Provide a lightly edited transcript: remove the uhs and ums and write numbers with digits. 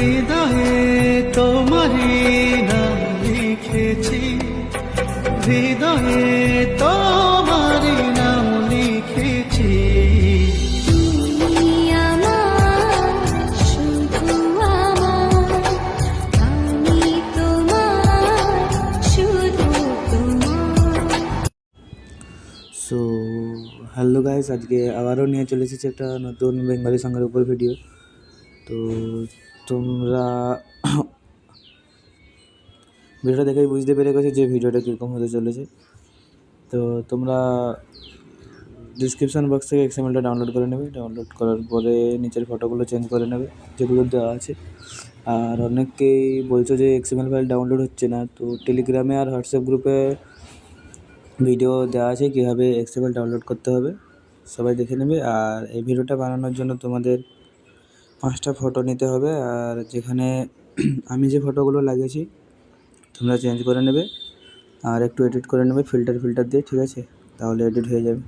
হৃদয়ে তোমারই নাম লিখেছি, হৃদয়ে তোমারই নাম লিখেছি। তুমি আমার, শুধু আমার, আমি তোমার, শুধু তোমার। সো হ্যালো গাইস, আজকে আবারও নিয়ে চলে এসেছি একটা নতুন বেঙ্গলি সঙ্গের উপর ভিডিও। তো তোমরা ভিডিওটা দেখেই বুঝতে পেরে গেছো যে ভিডিওটা কীরকম হতে চলেছে। তো তোমরা ডিসক্রিপশান বক্স থেকে এক্সএমএলটা ডাউনলোড করে নেবে। ডাউনলোড করার পরে নিচের ফটোগুলো চেঞ্জ করে নেবে যেগুলো দেওয়া আছে। আর অনেকেই বলছো যে এক্সএমএল ফাইল ডাউনলোড হচ্ছে না, তো টেলিগ্রামে আর হোয়াটসঅ্যাপ গ্রুপে ভিডিও দেওয়া আছে কীভাবে এক্সএমএল ডাউনলোড করতে হবে, সবাই দেখে নেবে। আর এই ভিডিওটা বানানোর জন্য তোমাদের 5টা ফটো নিতে হবে। আর যেখানে আমি যে ফটোগুলো লাগিয়েছি তোমরা চেঞ্জ করে নেবে আর একটু এডিট করে নেবে ফিল্টার দিয়ে, ঠিক আছে? তাহলে এডিট হয়ে যাবে।